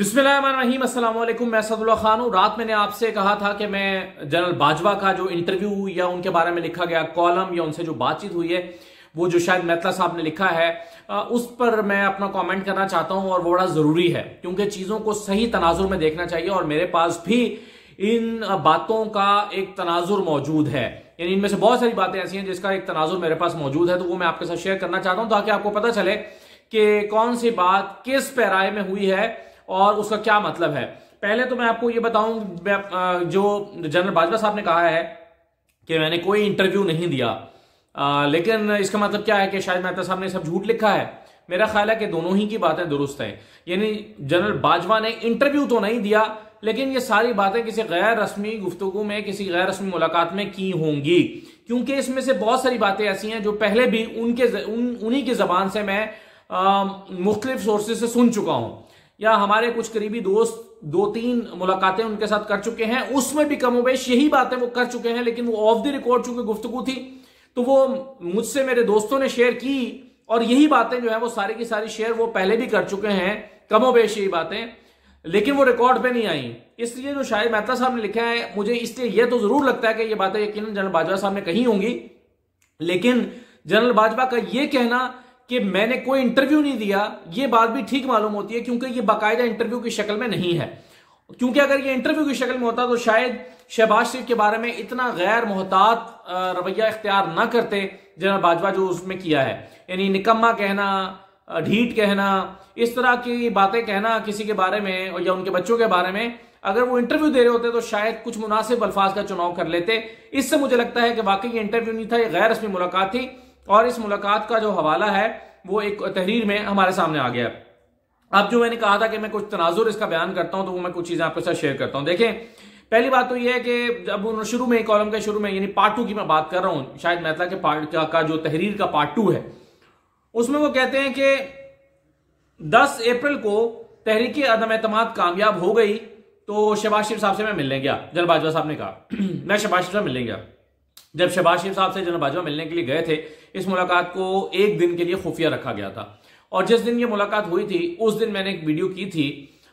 बिस्मिल्लाहिर्रहमानिर्रहीम, अस्सलाम वालेकुम। मैं असदुल्ला खान हूं। रात मैंने आपसे कहा था कि मैं जनरल बाजवा का जो इंटरव्यू या उनके बारे में लिखा गया कॉलम या उनसे जो बातचीत हुई है, वो जो शायद मेहता साहब ने लिखा है, उस पर मैं अपना कमेंट करना चाहता हूं और वो बड़ा जरूरी है क्योंकि चीजों को सही तनाजुर में देखना चाहिए और मेरे पास भी इन बातों का एक तनाजुर मौजूद है। यानी इनमें से बहुत सारी बातें ऐसी हैं जिसका एक तनाजुर मेरे पास मौजूद है, तो वो मैं आपके साथ शेयर करना चाहता हूं ताकि आपको पता चले कि कौन सी बात किस पैराए में हुई है और उसका क्या मतलब है। पहले तो मैं आपको ये बताऊं, जो जनरल बाजवा साहब ने कहा है कि मैंने कोई इंटरव्यू नहीं दिया, लेकिन इसका मतलब क्या है कि शायद मेहता साहब ने सब झूठ लिखा है। मेरा ख्याल है कि दोनों ही की बातें दुरुस्त हैं। यानी जनरल बाजवा ने इंटरव्यू तो नहीं दिया, लेकिन ये सारी बातें किसी गैर रस्मी गुफ्तगू में, किसी गैर रस्मी मुलाकात में की होंगी, क्योंकि इसमें से बहुत सारी बातें ऐसी हैं जो पहले भी उन्हीं की जबान से मैं मुख्तलिफ सोर्सेज से सुन चुका हूं, या हमारे कुछ करीबी दोस्त 2-3 मुलाकातें उनके साथ कर चुके हैं, उसमें भी कमोबेश यही बातें वो कर चुके हैं, लेकिन वो ऑफ द रिकॉर्ड चूंकि गुफ्तगू थी तो वो मुझसे मेरे दोस्तों ने शेयर की और यही बातें जो है वो सारी की सारी शेयर वो पहले भी कर चुके हैं, कमोबेश यही बातें, लेकिन वो रिकॉर्ड पे नहीं आई। इसलिए जो शायद मेहता साहब ने लिखा है, मुझे इसलिए यह तो जरूर लगता है कि ये बातें यकीनन जनरल बाजवा साहब ने कही होंगी, लेकिन जनरल बाजवा का यह कहना कि मैंने कोई इंटरव्यू नहीं दिया, यह बात भी ठीक मालूम होती है क्योंकि यह बाकायदा इंटरव्यू की शक्ल में नहीं है। क्योंकि अगर यह इंटरव्यू की शक्ल में होता तो शायद शहबाज शरीफ के बारे में इतना गैर मोहतात रवैया इख्तियार ना करते जनरल बाजवा जो उसमें किया है। यानी निकम्मा कहना, ढीठ कहना, इस तरह की बातें कहना किसी के बारे में या उनके बच्चों के बारे में, अगर वो इंटरव्यू दे रहे होते तो शायद कुछ मुनासिब अल्फाज का चुनाव कर लेते। इससे मुझे लगता है कि वाकई ये इंटरव्यू नहीं था, ये गैर रस्मी मुलाकात थी और इस मुलाकात का जो हवाला है वो एक तहरीर में हमारे सामने आ गया। अब जो मैंने कहा था कि मैं कुछ तनाजुर इसका बयान करता हूं, तो वो मैं कुछ चीजें आपके साथ शेयर करता हूं। देखें, पहली बात तो ये है कि जब उन्होंने शुरू में कॉलम के शुरू में, यानी पार्ट 2 की मैं बात कर रहा हूं, शायद मेहता के पार्ट का जो तहरीर का पार्ट 2 है, उसमें वो कहते हैं कि 10 अप्रैल को तहरीक अदम एतमाद कामयाब हो गई तो शहबाज शरीफ साहब से मैं मिलने गया। जनरल बाजवा साहब ने कहा मैं शहबाज शरीफ साहब मिलने गया। जब शहबाज शरीफ साहब से जनरल बाजवा मिलने के लिए गए थे, इस मुलाकात को एक दिन के लिए खुफिया रखा गया था और जिस दिन ये मुलाकात हुई थी उस दिन मैंने एक वीडियो की थी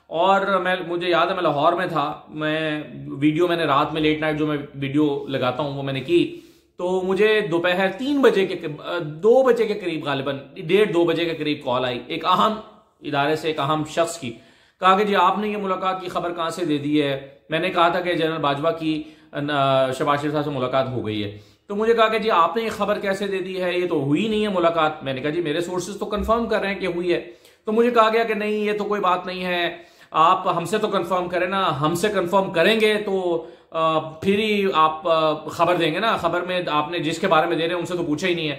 और मुझे याद है मैं लाहौर में था। मैंने रात में लेट नाइट जो मैं वीडियो लगाता हूं वो मैंने की, तो मुझे दोपहर 2 बजे के करीब, गालिबन 1:30-2 बजे के करीब कॉल आई एक अहम इदारे से, एक अहम शख्स की। कहा कि जी आपने ये मुलाकात की खबर कहां से दे दी है। मैंने कहा था कि जनरल बाजवा की शहबाज शरीफ साहब से मुलाकात हो गई है। तो मुझे कहा कि जी आपने ये खबर कैसे दे दी है, ये तो हुई नहीं है मुलाकात। मैंने कहा जी मेरे सोर्सेज तो कंफर्म कर रहे हैं कि हुई है। तो मुझे कहा गया कि नहीं, ये तो कोई बात नहीं है, आप हमसे तो कंफर्म करें ना, हमसे कंफर्म करेंगे तो फिर ही आप खबर देंगे ना। खबर में आपने जिसके बारे में दे रहे हैं उनसे तो पूछा ही नहीं है,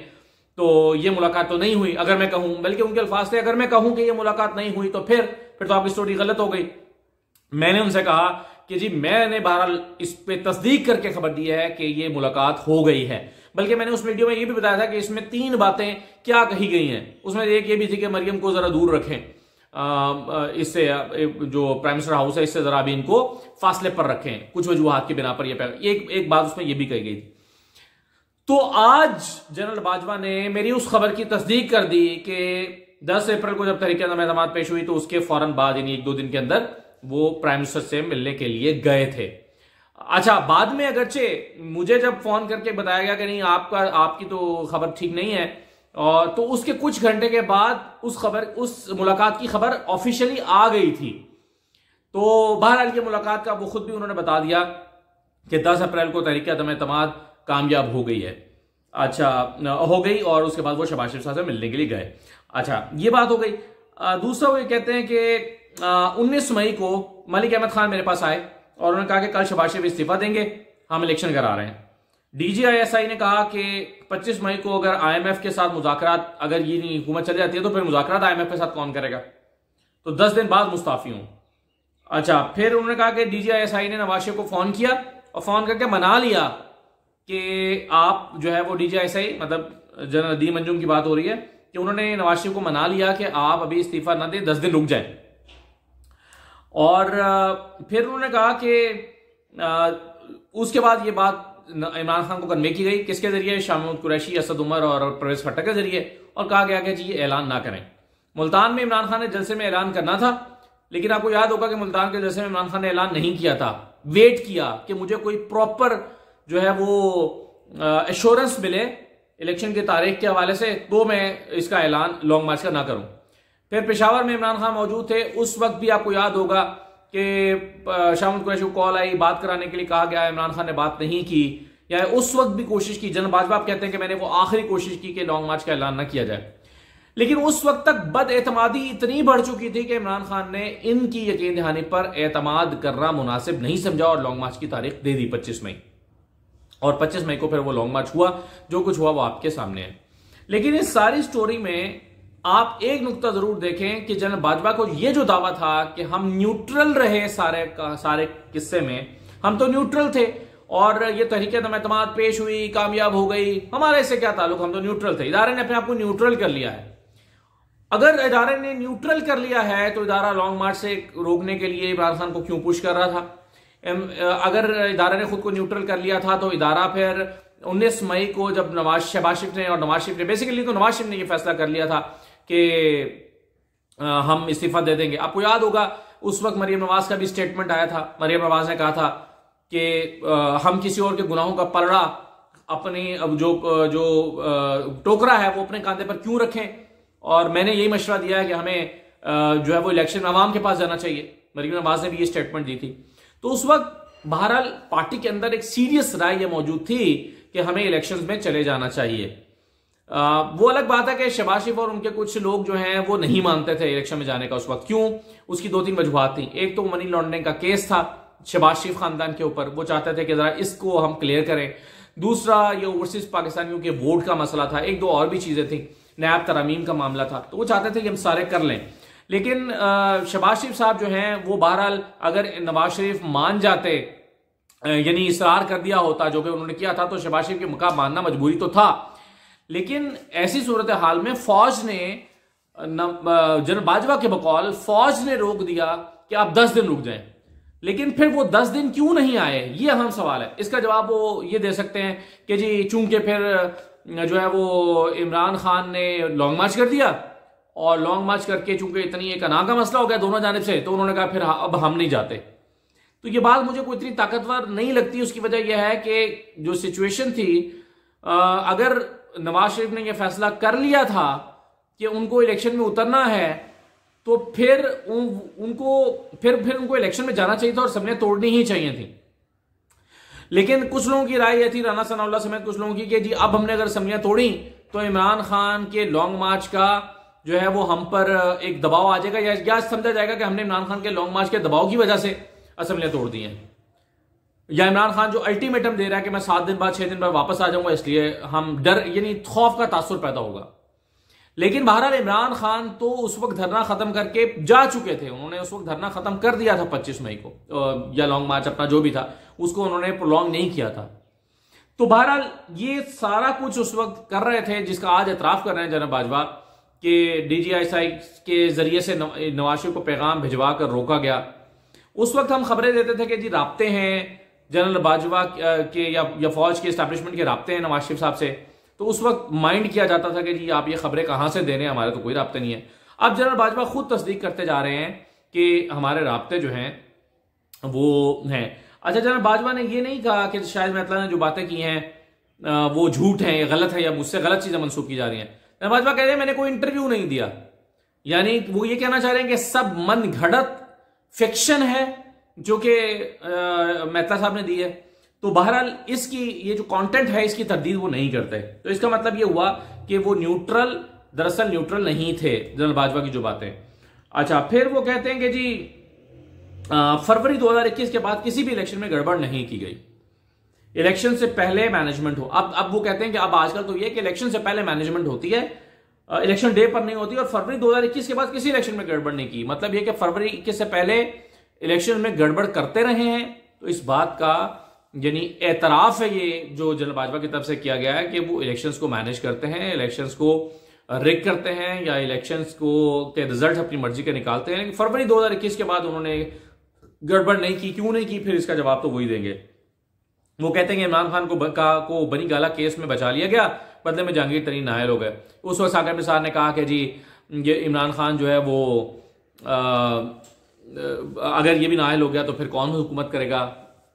तो ये मुलाकात तो नहीं हुई। अगर मैं कहूं, बल्कि उनके अल्फाज थे, अगर मैं कहूं कि ये मुलाकात नहीं हुई तो फिर तो आपकी स्टोरी गलत हो गई। मैंने उनसे कहा कि जी मैंने बहरहाल इस पे तस्दीक करके खबर दी है कि ये मुलाकात हो गई है। बल्कि मैंने उस वीडियो में ये भी बताया था कि इसमें 3 बातें क्या कही गई हैं। उसमें एक ये भी थी कि मरियम को जरा दूर रखें, इससे जो प्राइम मिनिस्टर हाउस है इससे जरा भी इनको फासले पर रखें, कुछ वजूहात की बिना पर। एक बात उसमें यह भी कही गई थी। तो आज जनरल बाजवा ने मेरी उस खबर की तस्दीक कर दी कि 10 अप्रैल को जब तहरीक अदम एतमाद पेश हुई तो उसके फौरन बाद, यानी 1-2 दिन के अंदर, वो प्राइम मिनिस्टर से मिलने के लिए गए थे। अच्छा, बाद में अगरचे मुझे जब फोन करके बताया गया कि नहीं आपकी तो खबर ठीक नहीं है, और तो उसके कुछ घंटे के बाद उस मुलाकात की खबर ऑफिशियली आ गई थी। तो बहरहाल ये मुलाकात का वो खुद भी उन्होंने बता दिया कि 10 अप्रैल को तहरीक अदम एतमाद कामयाब हो गई है। अच्छा, हो गई और उसके बाद वो शहबाज शरीफ साहब से मिलने के लिए गए। अच्छा, ये बात हो गई। दूसरा वो ये कहते हैं कि 19 मई को मलिक अहमद खान मेरे पास आए और उन्होंने कहा कि कल शहबाज शरीफ इस्तीफा देंगे, हम इलेक्शन करा रहे हैं। DGISI ने कहा कि 25 मई को अगर IMF के साथ मुज़ाकरात, अगर ये नहीं हुकूमत चल जाती है तो फिर मुज़ाकरात IMF के साथ कौन करेगा, तो 10 दिन बाद मुस्ताफी हूं। अच्छा, फिर उन्होंने कहा कि DGISI ने नवाज शरीफ को फोन किया और फोन करके मना लिया कि आप जो है वो DGISI, मतलब जनरल नदीम अंजुम की बात हो रही है, कि उन्होंने नवाज शरीफ को मना लिया कि आप अभी इस्तीफा ना दें, 10 दिन रुक जाए। और फिर उन्होंने कहा कि उसके बाद ये बात इमरान खान को कन्वे की गई, किसके जरिए, शाह महमूद कुरैशी, असद उमर और परवेज खट्टर के जरिए, और कहा गया कि जी ये ऐलान ना करें। मुल्तान में इमरान खान ने जलसे में ऐलान करना था, लेकिन आपको याद होगा कि मुल्तान के जलसे में इमरान खान ने ऐलान नहीं किया था, वेट किया कि मुझे कोई प्रॉपर जो है वो एश्योरेंस मिले इलेक्शन की तारीख के हवाले से, तो मैं इसका ऐलान लॉन्ग मार्च का ना करूं। फिर पेशावर में इमरान खान मौजूद थे, उस वक्त भी आपको याद होगा कि शाह महमूद कुरैशी को कॉल आई, बात कराने के लिए कहा गया, इमरान खान ने बात नहीं की, या उस वक्त भी कोशिश की। जनरल बाजवा कहते हैं कि मैंने वो आखिरी कोशिश की कि लॉन्ग मार्च का ऐलान ना किया जाए, लेकिन उस वक्त तक बदएतमादी इतनी बढ़ चुकी थी कि इमरान खान ने इनकी यकीन दहानी पर एतमाद करना मुनासिब नहीं समझा और लॉन्ग मार्च की तारीख दे दी 25 मई। और 25 मई को फिर वो लॉन्ग मार्च हुआ, जो कुछ हुआ वो आपके सामने है। लेकिन इस सारी स्टोरी में आप एक नुक्ता जरूर देखें कि जनरल बाजवा को ये जो दावा था कि हम न्यूट्रल रहे सारे किस्से में, हम तो न्यूट्रल थे और ये तहरीक-ए-एतमाद पेश हुई, कामयाब हो गई, हमारा इससे क्या ताल्लुक, हम तो न्यूट्रल थे। इदारे ने अपने आप को न्यूट्रल कर लिया है। अगर इदारे ने न्यूट्रल कर लिया है तो इदारा लॉन्ग मार्च से रोकने के लिए इमरान खान को क्यों पुश कर रहा था? अगर इदारे ने खुद को न्यूट्रल कर लिया था तो इदारा फिर 19 मई को जब शहबाज शरीफ ने और नवाज शरीफ ने, बेसिकली तो नवाज शरीफ ने यह फैसला कर लिया था कि हम इस्तीफा दे देंगे। आपको याद होगा उस वक्त मरियम नवाज का भी स्टेटमेंट आया था। मरियम नवाज ने कहा था कि हम किसी और के गुनाहों का पलड़ा अपनी जो टोकरा है वो अपने कांधे पर क्यों रखें, और मैंने यही मशवरा दिया है कि हमें जो है वो इलेक्शन अवाम के पास जाना चाहिए। मरियम नवाज ने भी ये स्टेटमेंट दी थी। तो उस वक्त बहरहाल पार्टी के अंदर एक सीरियस राय ये मौजूद थी कि हमें इलेक्शंस में चले जाना चाहिए। वो अलग बात है कि शहबाज शरीफ और उनके कुछ लोग जो हैं वो नहीं मानते थे इलेक्शन में जाने का उस वक्त। क्यों? उसकी 2-3 वजूहात थी। एक तो मनी लॉन्ड्रिंग का केस था शहबाज शरीफ खानदान के ऊपर, वो चाहते थे कि जरा इसको हम क्लियर करें। दूसरा ये ओवरसीज पाकिस्तानियों के वोट का मसला था। एक दो और भी चीजें थी, नैब तरमीम का मामला था, तो वो चाहते थे कि हम सारे कर लें। लेकिन शहबाज शरीफ साहब जो हैं वो बहरहाल अगर नवाज शरीफ मान जाते, यानी इसरार कर दिया होता जो कि उन्होंने किया था, तो शहबाज शरीफ के मानना मजबूरी तो था। लेकिन ऐसी सूरत हाल में फौज ने, जनरल बाजवा के बकौल फौज ने रोक दिया कि आप 10 दिन रुक जाएं। लेकिन फिर वो 10 दिन क्यों नहीं आए, ये अहम सवाल है। इसका जवाब वो ये दे सकते हैं कि जी चूंकि फिर जो है वो इमरान खान ने लॉन्ग मार्च कर दिया, और लॉन्ग मार्च करके चूंकि इतनी एक अना का मसला हो गया दोनों जानिब से, तो उन्होंने कहा फिर अब हम नहीं जाते। तो ये बात मुझे कोई इतनी ताकतवर नहीं लगती। उसकी वजह यह है कि जो सिचुएशन थी, अगर नवाज शरीफ ने यह फैसला कर लिया था कि उनको इलेक्शन में उतरना है, तो फिर उनको इलेक्शन में जाना चाहिए था और सबने तोड़नी ही चाहिए थी। लेकिन कुछ लोगों की राय यह थी, राना सनाउल्लाह समेत कुछ लोगों की, कि जी अब हमने अगर असम्बलियां तोड़ी तो इमरान खान के लॉन्ग मार्च का जो है वो हम पर एक दबाव आ जाएगा, या समझा जाएगा कि हमने इमरान खान के लॉन्ग मार्च के दबाव की वजह से असम्बलियां तोड़ दी हैं, या इमरान खान जो अल्टीमेटम दे रहा है कि मैं 7 दिन बाद 6 दिन बाद वापस आ जाऊंगा, इसलिए हम डर यानी खौफ का तासुर पैदा होगा। लेकिन बहरहाल इमरान खान तो उस वक्त धरना खत्म करके जा चुके थे। उन्होंने उस वक्त धरना खत्म कर दिया था 25 मई को, या लॉन्ग मार्च अपना जो भी था उसको उन्होंने प्रोलॉन्ग नहीं किया था। तो बहरहाल ये सारा कुछ उस वक्त कर रहे थे, जिसका आज एतराफ कर रहे हैं जनरल बाजवा कि DGISI के जरिए से नवाज शरीफ को पैगाम भिजवा कर रोका गया। उस वक्त हम खबरें देते थे कि जी राब्ते हैं जनरल बाजवा के या फौज के एस्टैब्लिशमेंट के राब्ते हैं नवाज शरीफ साहब से, तो उस वक्त माइंड किया जाता था कि जी आप ये खबरें कहां से दे रहे हैं, हमारे तो कोई राब्ते नहीं है। अब जनरल बाजवा खुद तस्दीक करते जा रहे हैं कि हमारे राब्ते जो हैं वो हैं। अच्छा, जनरल बाजवा ने ये नहीं कहा कि शायद मतलब ने जो बातें की हैं वो झूठ है, गलत है, या मुझसे गलत चीजें मंसूब की जा रही हैं। जनरल बाजवा कह रहे हैं मैंने कोई इंटरव्यू नहीं दिया, यानी वो ये कहना चाह रहे हैं कि सब मन घड़त फिक्शन है जो कि मेहता साहब ने दी है। तो बहरहाल इसकी ये जो कंटेंट है इसकी तरदीद वो नहीं करते। तो इसका मतलब ये हुआ कि वो दरअसल न्यूट्रल नहीं थे जनरल बाजवा की जो बातें। अच्छा, फिर वो कहते हैं कि जी फरवरी 2021 के बाद किसी भी इलेक्शन में गड़बड़ नहीं की गई, इलेक्शन से पहले मैनेजमेंट हो। अब वो कहते हैं कि अब आजकल तो ये कि इलेक्शन से पहले मैनेजमेंट होती है, इलेक्शन डे पर नहीं होती, और फरवरी 2021 के बाद किसी इलेक्शन में गड़बड़ नहीं की। मतलब ये कि फरवरी 21 से पहले इलेक्शन में गड़बड़ करते रहे हैं। तो इस बात का यानी एतराफ है ये जो जनरल बाजवा की तरफ से किया गया है कि वो इलेक्शंस को मैनेज करते हैं, इलेक्शंस को रिग करते हैं, या इलेक्शंस को के रिजल्ट अपनी मर्जी के निकालते हैं। लेकिन फरवरी 2021 के बाद उन्होंने गड़बड़ नहीं की। क्यों नहीं की, फिर इसका जवाब तो वही देंगे। वो कहते हैं कि इमरान खान को बनी गाला केस में बचा लिया गया, बदले में जहांगीर तरीन नायल हो गए। उस वक्त साकिब निसार ने कहा कि जी ये इमरान खान जो है वो अगर ये भी नाअहल हो गया तो फिर कौन हुकूमत करेगा,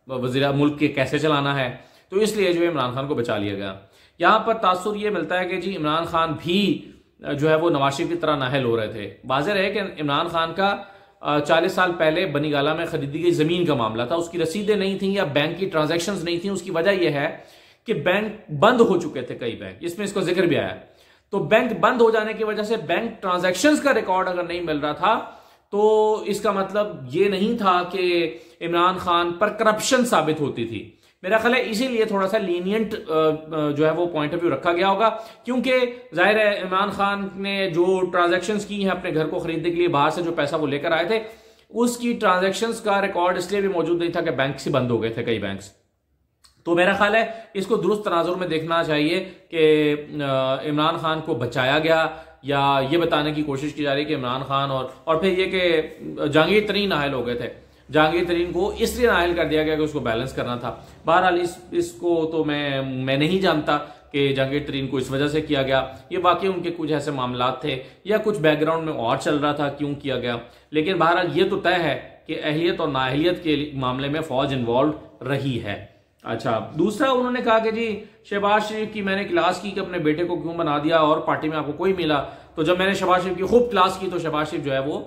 वज़ीर मुल्क के कैसे चलाना है। तो इसलिए जो है इमरान खान को बचा लिया गया। यहाँ पर तासुर ये मिलता है कि जी इमरान खान भी जो है वो नवाज शरीफ की तरह नाअहल हो रहे थे। वाज़ेह है कि इमरान खान का 40 साल पहले बनी गाला में खरीदी गई जमीन का मामला था, उसकी रसीदें नहीं थी या बैंक की ट्रांजैक्शंस नहीं थी। उसकी वजह यह है कि बैंक बंद हो चुके थे, कई बैंक, इसमें इसको जिक्र भी आया। तो बैंक बंद हो जाने की वजह से बैंक ट्रांजैक्शंस का रिकॉर्ड अगर नहीं मिल रहा था तो इसका मतलब ये नहीं था कि इमरान खान पर करप्शन साबित होती थी। मेरा ख्याल है इसीलिए थोड़ा सा लीनियंट जो है वो पॉइंट ऑफ व्यू रखा गया होगा, क्योंकि जाहिर है इमरान खान ने जो ट्रांजैक्शंस की हैं अपने घर को खरीदने के लिए, बाहर से जो पैसा वो लेकर आए थे, उसकी ट्रांजैक्शंस का रिकॉर्ड इसलिए भी मौजूद नहीं था कि बैंक से बंद हो गए थे कई बैंक्स। तो मेरा ख्याल है इसको दुरुस्त तनाजुर में देखना चाहिए कि इमरान खान को बचाया गया या ये बताने की कोशिश की जा रही है कि इमरान खान और फिर ये कि जहांगीर तरीन नाअहल हो गए थे। जहांगीर तरीन को इसलिए नाअहल कर दिया गया कि उसको बैलेंस करना था। बहरहाल इसको तो मैं नहीं जानता कि जहांगीर तरीन को इस वजह से किया गया, ये वाकई उनके कुछ ऐसे मामलात थे या कुछ बैकग्राउंड में और चल रहा था क्यों किया गया। लेकिन बहरहाल ये तो तय है कि अहलियत और नाअहलियत के मामले में फौज इन्वॉल्व रही है। अच्छा, दूसरा उन्होंने कहा कि जी शहबाज शरीफ की मैंने क्लास की कि अपने बेटे को क्यों बना दिया और पार्टी में आपको कोई मिला। तो जब मैंने शहबाज शरीफ की खूब क्लास की तो शहबाज शरीफ जो है वो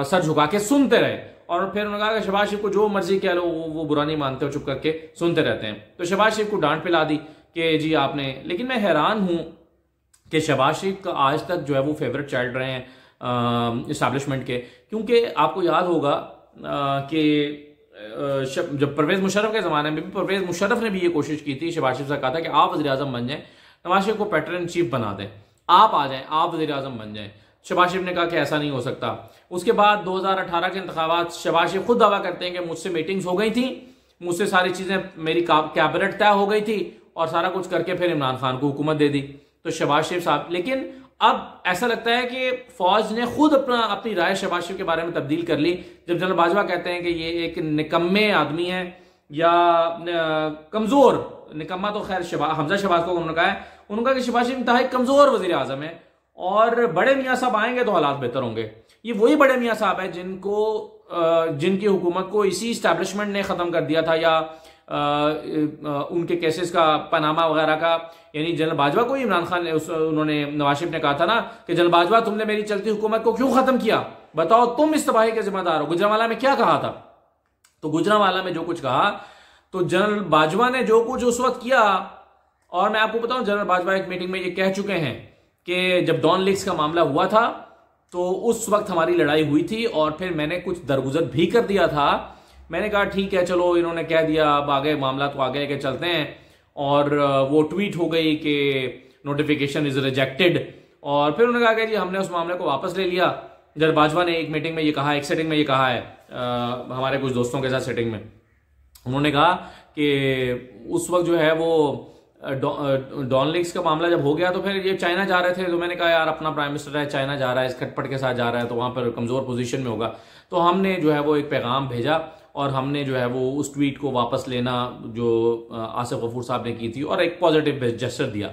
सर झुका के सुनते रहे, और फिर उन्होंने कहा कि शहबाज शरीफ को जो मर्जी कह लो वो बुरा नहीं मानते हो, चुप करके सुनते रहते हैं। तो शहबाज शरीफ को डांट पिला दी कि जी आपने। लेकिन मैं हैरान हूं कि शहबाज शरीफ का आज तक जो है वो फेवरेट चाइल्ड रहे हैं इस्टेब्लिशमेंट के, क्योंकि आपको याद होगा कि जब परवेज मुशर्रफ के जमाने में भी परवेज मुशर्रफ ने भी ये कोशिश की थी, शहबाज शरीफ से कहा था कि आप वज़ीर आज़म बन जाएं, नवाज शरीफ को पैटर्न इन चीफ बना दें, आप आ जाएं, आप वज़ीर आज़म बन जाएं। शहबाज शरीफ ने कहा कि ऐसा नहीं हो सकता। उसके बाद 2018 के इंतखाबात, शहबाज शरीफ खुद दावा करते हैं कि मुझसे मीटिंग्स हो गई थी, मुझसे सारी चीजें, मेरी कैबिनेट तय हो गई थी और सारा कुछ करके फिर इमरान खान को हुकूमत दे दी। तो शहबाज शरीफ साहब, लेकिन अब ऐसा लगता है कि फौज ने खुद अपनी राय शहबाज शरीफ के बारे में तब्दील कर ली। जब जनरल बाजवा कहते हैं कि ये एक निकम्मे आदमी है या कमजोर, निकम्मा तो खैर हमजा शहबाज को उन्होंने कहा है, उन्होंने कहा कि शहबाज शरीफ इंतहाई कमजोर वजीर आजम है और बड़े मियाँ साहब आएंगे तो हालात बेहतर होंगे। ये वही बड़े मियाँ साहब है जिनकी हुकूमत को इसी स्टैब्लिशमेंट ने खत्म कर दिया था, या उनके केसेस का पनामा वगैरह का, यानी जनरल बाजवा को ही इमरान खान ने उन्होंने नवाज शरीफ ने कहा था ना कि जनरल बाजवा तुमने मेरी चलती हुकूमत को क्यों खत्म किया, बताओ तुम इस तबाही के जिम्मेदार हो। गुजरांवाला में क्या कहा था? तो गुजरांवाला में जो कुछ कहा, तो जनरल बाजवा ने जो कुछ उस वक्त किया, और मैं आपको बताऊं जनरल बाजवा एक मीटिंग में ये कह चुके हैं कि जब डॉन लीक्स का मामला हुआ था तो उस वक्त हमारी लड़ाई हुई थी और फिर मैंने कुछ दरगुजर भी कर दिया था। मैंने कहा ठीक है चलो, इन्होंने कह दिया, अब आगे मामला तो आगे के चलते हैं, और वो ट्वीट हो गई कि नोटिफिकेशन इज रिजेक्टेड, और फिर उन्होंने कहा कि जी हमने उस मामले को वापस ले लिया। जनरल बाजवा ने एक मीटिंग में ये कहा, एक सेटिंग में ये कहा है, हमारे कुछ दोस्तों के साथ सेटिंग में उन्होंने कहा कि उस वक्त जो है वो डॉन लीक्स का मामला जब हो गया तो फिर ये चाइना जा रहे थे, तो मैंने कहा यार अपना प्राइम मिनिस्टर है, चाइना जा रहा है, इस खटपट के साथ जा रहा है, तो वहां पर कमजोर पोजीशन में होगा। तो हमने जो है वो एक पैगाम भेजा और हमने जो है वो उस ट्वीट को वापस लेना जो आसिफ गफूर साहब ने की थी और एक पॉजिटिव जेस्चर दिया।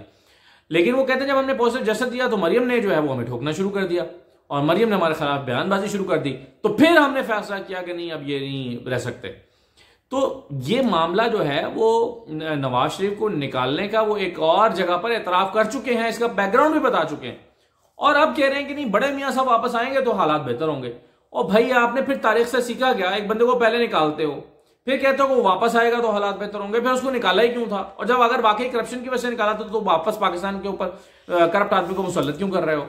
लेकिन वो कहते हैं जब हमने पॉजिटिव जेस्चर दिया तो मरियम ने जो है वो हमें ठोकना शुरू कर दिया और मरियम ने हमारे खिलाफ बयानबाजी शुरू कर दी। तो फिर हमने फैसला किया कि नहीं, अब ये नहीं रह सकते। तो ये मामला जो है वो नवाज शरीफ को निकालने का वो एक और जगह पर एतराफ कर चुके हैं, इसका बैकग्राउंड भी बता चुके हैं, और अब कह रहे हैं कि नहीं बड़े मियाँ साहब वापस आएंगे तो हालात बेहतर होंगे। और भाई आपने फिर तारीख से सीखा क्या? एक बंदे को पहले निकालते हो, फिर कहते हो कि वो वापस आएगा तो हालात बेहतर होंगे, फिर उसको निकाला ही क्यों था? और जब अगर वाकई करप्शन की वजह से निकाला था तो वापस पाकिस्तान के ऊपर करप्ट आदमी को मुसल्लत क्यों कर रहे हो?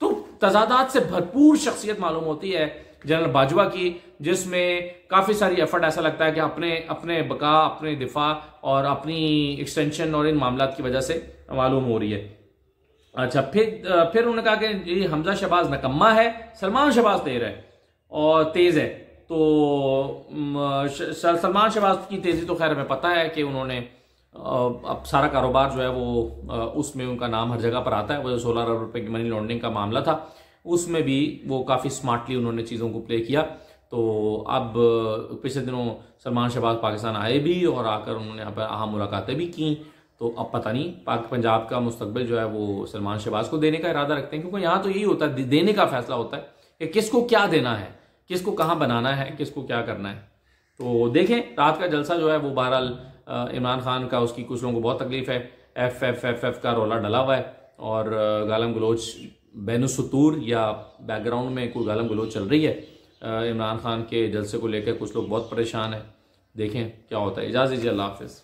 तो तजादात से भरपूर शख्सियत मालूम होती है जनरल बाजवा की, जिसमें काफी सारी एफर्ट ऐसा लगता है कि अपने बका, अपने दिफा और अपनी एक्सटेंशन और इन मामलात की वजह से मालूम हो रही है। अच्छा, फिर उन्होंने कहा कि ये हमजा शहबाज नकम्मा है, सलमान शहबाज तेज है। तो सलमान शहबाज की तेजी तो खैर हमें पता है कि उन्होंने अब सारा कारोबार जो है वो उसमें उनका नाम हर जगह पर आता है। वो जो 16 अरब रुपए की मनी लॉन्ड्रिंग का मामला था उसमें भी वो काफ़ी स्मार्टली उन्होंने चीज़ों को प्ले किया। तो अब पिछले दिनों सलमान शहबाज पाकिस्तान आए भी और आकर उन्होंने यहाँ पर अहम मुलाकातें भी की। तो अब पता नहीं पंजाब का मुस्तकबिल जो है वो सलमान शहबाज को देने का इरादा रखते हैं, क्योंकि यहाँ तो यही होता है, देने का फैसला होता है कि किसको क्या देना है, किसको कहाँ बनाना है, किसको क्या करना है। तो देखें, रात का जलसा जो है वो बहरहाल इमरान खान का, उसकी कुछ लोगों को बहुत तकलीफ है, एफ का रोला डला हुआ है और गालम गलोच बैनुसतूर या बैकग्राउंड में कोई गालम गलोच चल रही है इमरान खान के जलसे को लेकर। कुछ लोग बहुत परेशान हैं, देखें क्या होता है। इजाज़त दीजिए, अल्लाह हाफिज़।